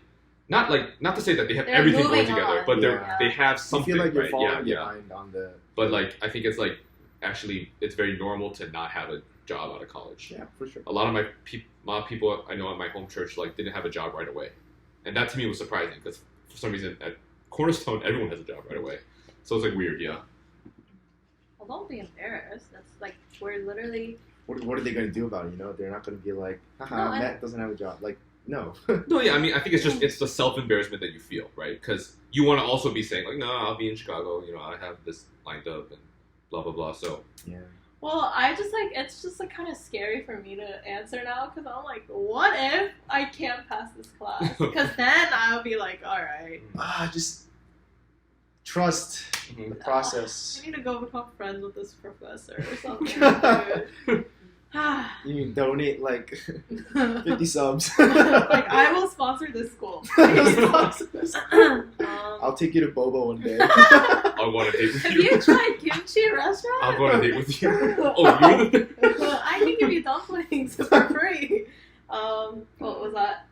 Speaker 2: not to say that they have everything going together, but they have something.
Speaker 1: You feel like you're
Speaker 2: right?
Speaker 1: falling behind on the.
Speaker 2: But like, I think it's like actually it's very normal to not have a job out of college.
Speaker 1: Yeah, for sure.
Speaker 2: A lot of people I know at my home church like didn't have a job right away, and that to me was surprising because for some reason at Cornerstone everyone has a job right away, so it's like weird, yeah.
Speaker 3: Well, don't be embarrassed. That's like we're literally.
Speaker 1: What are they going to do about it? You know, they're not going to be like, haha, Matt doesn't have a job. Like, no.
Speaker 2: No, yeah, I mean, I think it's the self-embarrassment that you feel, right? Because you want to also be saying, like, no, I'll be in Chicago, you know, I have this lined up and blah, blah, blah, so.
Speaker 1: Yeah.
Speaker 3: Well, it's just like kind of scary for me to answer now because I'm like, what if I can't pass this class? Because then I'll be like, all right.
Speaker 1: Just trust the process.
Speaker 3: I need to go become friends with this professor or something. Dude.
Speaker 1: You mean donate like 50 subs?
Speaker 3: Like I will sponsor this school.
Speaker 1: I'll take you to Bobo one day.
Speaker 2: I'll go on a date with you.
Speaker 3: Have you tried kimchi restaurant?
Speaker 2: I'll go on a date with you. Oh, you're the
Speaker 3: I can give you dumplings for free. What was that?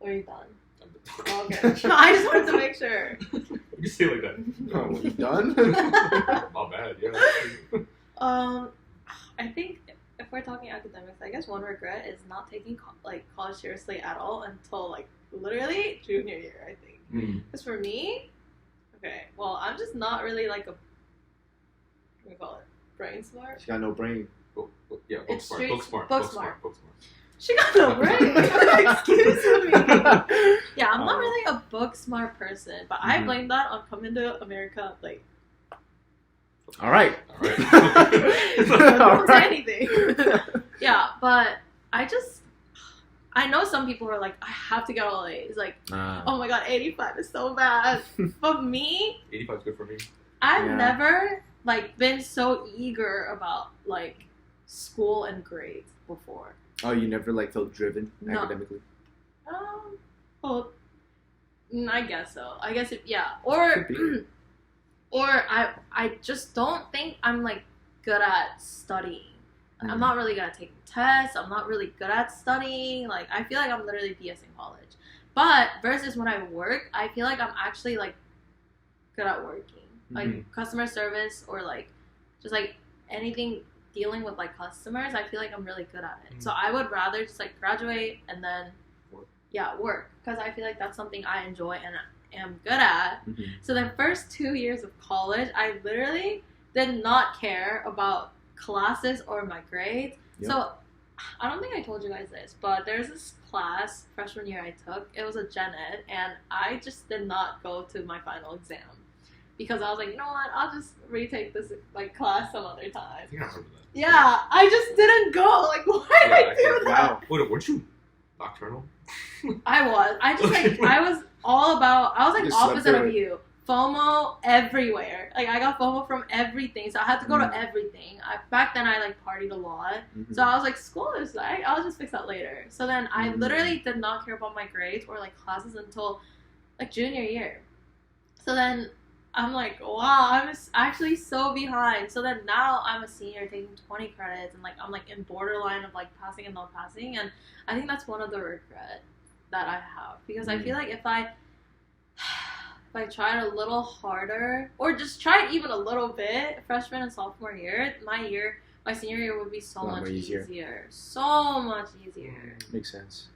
Speaker 3: Are you done? Okay. I just wanted to make sure.
Speaker 2: You can say it like that.
Speaker 1: Oh, you done?
Speaker 2: Not bad, yeah.
Speaker 3: I think if we're talking academics, I guess one regret is not taking college seriously at all until like literally junior year. I think because for me, Okay, well, I'm just not really like a, what do you call it? Brain smart?
Speaker 1: She got no brain.
Speaker 2: Book smart.
Speaker 3: It's
Speaker 2: Book
Speaker 3: straight-
Speaker 2: smart.
Speaker 3: book
Speaker 2: Book
Speaker 3: smart.
Speaker 2: smart. Book smart.
Speaker 3: She got no brain. Excuse me. Yeah, I'm not
Speaker 1: Oh.
Speaker 3: really a book smart person, but I blame that on coming to America late.
Speaker 1: All right.
Speaker 2: All right.
Speaker 3: Don't say anything. Yeah, but I know some people are like, I have to get all A's. Like, oh my god, 85 is so bad. But me,
Speaker 2: 85 is good for me.
Speaker 3: I've
Speaker 1: Yeah.
Speaker 3: never like been so eager about like school and grades before.
Speaker 1: Oh, you never like felt driven
Speaker 3: No.
Speaker 1: academically?
Speaker 3: Well, I guess so. I guess or
Speaker 1: Could be.
Speaker 3: or I just don't think I'm like good at studying. Like, I'm not really good at taking tests. I'm not really good at studying. Like, I feel like I'm literally BS in college. But versus when I work, I feel like I'm actually like good at working. Like customer service or like just like anything dealing with like customers, I feel like I'm really good at it. So I would rather just like graduate and then work because I feel like that's something I enjoy and am good at. So the first 2 years of college, I literally did not care about classes or my grades.
Speaker 1: Yep.
Speaker 3: So I don't think I told you guys this, but there's this class freshman year I took. It was a gen ed, and I just did not go to my final exam because I was like, you know what? I'll just retake this like class some other time.
Speaker 2: I think I remember that.
Speaker 3: Yeah, I just didn't go. Like, why did I do that?
Speaker 1: Wow.
Speaker 2: Wait, weren't you nocturnal?
Speaker 3: I was. I just like I was all about. I was like
Speaker 1: You slept
Speaker 3: opposite
Speaker 1: through
Speaker 3: of you. FOMO everywhere. Like I got FOMO from everything, so I had to go to everything. Back then, I like partied a lot, so I was like, school is like I'll just fix that later. So then I literally did not care about my grades or like classes until like junior year. So then I'm like, wow, I'm actually so behind. So then now I'm a senior taking 20 credits and like I'm like in borderline of like passing and not passing, and I think that's one of the regrets that I have because I feel like if I tried a little harder or just tried even a little bit freshman and sophomore year, my senior year would be so much easier. So much easier.
Speaker 1: Makes sense.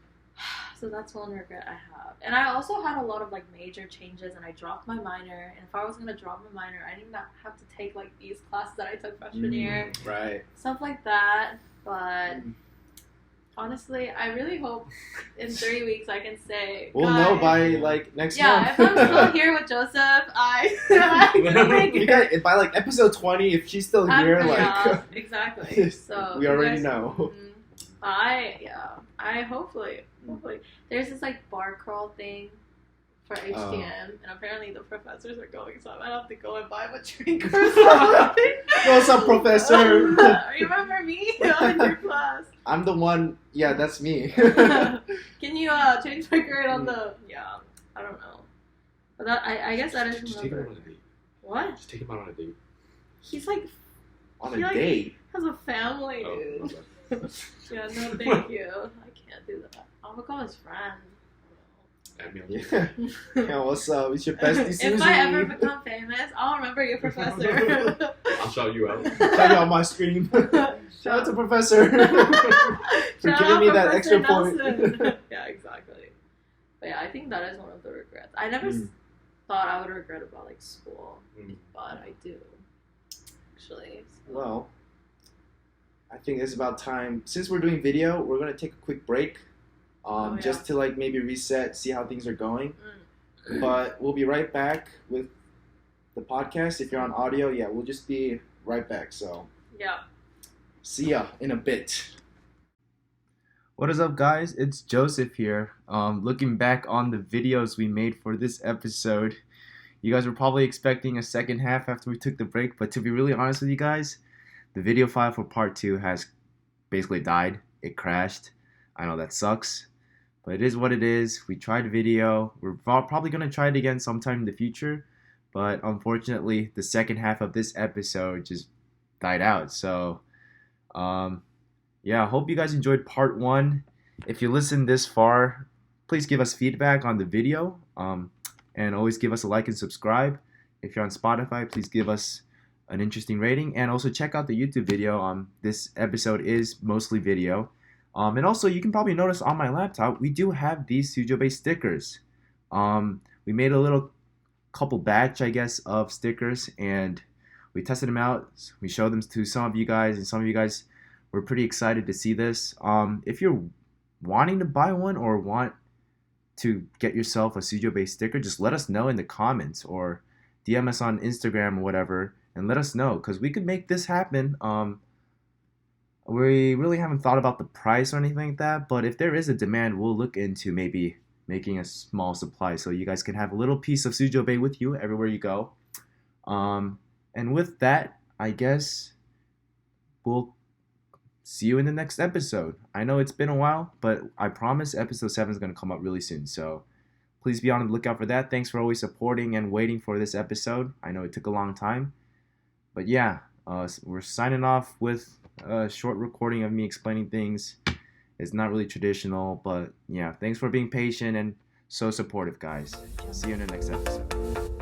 Speaker 3: So that's one regret I have. And I also had a lot of like major changes and I dropped my minor. And if I was going to drop my minor, I didn't have to take like these classes that I took freshman year.
Speaker 1: Right.
Speaker 3: Stuff like that. But honestly, I really hope in 3 weeks I can say.
Speaker 1: We'll know by like next month.
Speaker 3: If I'm still here with Joseph, I can make
Speaker 1: You
Speaker 3: it.
Speaker 1: guys, by like episode 20, if she's still here,
Speaker 3: Yeah, exactly. So
Speaker 1: we
Speaker 3: you
Speaker 1: already
Speaker 3: guys-
Speaker 1: know.
Speaker 3: I hopefully there's this like bar crawl thing for HTM, and apparently the professors are going, so I might have to go and buy him a drink or something.
Speaker 1: What's up, professor?
Speaker 3: Remember me in your class?
Speaker 1: I'm the one. Yeah, that's me.
Speaker 3: Can you change my grade on the? Yeah, I don't know. But that I guess that is
Speaker 2: Just take him
Speaker 3: remember.
Speaker 2: out on a date.
Speaker 3: What?
Speaker 2: Just take him out on a date.
Speaker 3: He's like
Speaker 1: On
Speaker 3: He,
Speaker 1: a
Speaker 3: like,
Speaker 1: date.
Speaker 3: has a family,
Speaker 2: Oh,
Speaker 3: dude.
Speaker 2: okay.
Speaker 3: Yeah, no, thank you. I can't do that. I'll become his friend.
Speaker 2: Add me on
Speaker 1: Yeah. Yeah, what's up? It's your bestie Suzie.
Speaker 3: If I ever become famous, I'll remember you, Professor.
Speaker 2: I'll shout you out.
Speaker 1: Tell you on my stream. Shout out to Professor. For
Speaker 3: Shout
Speaker 1: giving
Speaker 3: out
Speaker 1: me that
Speaker 3: Professor
Speaker 1: extra point.
Speaker 3: Nelson. Yeah, exactly. But yeah, I think that is one of the regrets. I never thought I would regret about like school, but I do. Actually. So.
Speaker 1: Well, I think it's about time. Since we're doing video, we're gonna take a quick break, just to like maybe reset, see how things are going. But we'll be right back with the podcast. If you're on audio, yeah, we'll just be right back. So
Speaker 3: Yeah.
Speaker 1: see ya in a bit. What is up, guys? It's Joseph here. Looking back on the videos we made for this episode, you guys were probably expecting a second half after we took the break, but to be really honest with you guys, the video file for part 2 has basically died. It crashed. I know that sucks, but it is what it is. We tried video. We're probably going to try it again sometime in the future, but unfortunately, the second half of this episode just died out. So, yeah, I hope you guys enjoyed part 1. If you listened this far, please give us feedback on the video, and always give us a like and subscribe. If you're on Spotify, please give us an interesting rating, and also check out the YouTube video. This episode is mostly video, and also you can probably notice on my laptop we do have these SUJOBAE stickers. We made a little
Speaker 4: couple batch, I guess, of stickers, and we tested them out. We showed them to some of you guys, and some of you guys were pretty excited to see this. If you're wanting to buy one or want to get yourself a SUJOBAE sticker, just let us know in the comments or DM us on Instagram or whatever, and let us know, because we could make this happen. We really haven't thought about the price or anything like that, but if there is a demand, we'll look into maybe making a small supply so you guys can have a little piece of SUJOBAE with you everywhere you go. And with that, I guess we'll see you in the next episode. I know it's been a while, but I promise episode 7 is going to come up really soon. So please be on the lookout for that. Thanks for always supporting and waiting for this episode. I know it took a long time. But yeah, we're signing off with a short recording of me explaining things. It's not really traditional, but yeah, thanks for being patient and so supportive, guys. See you in the next episode.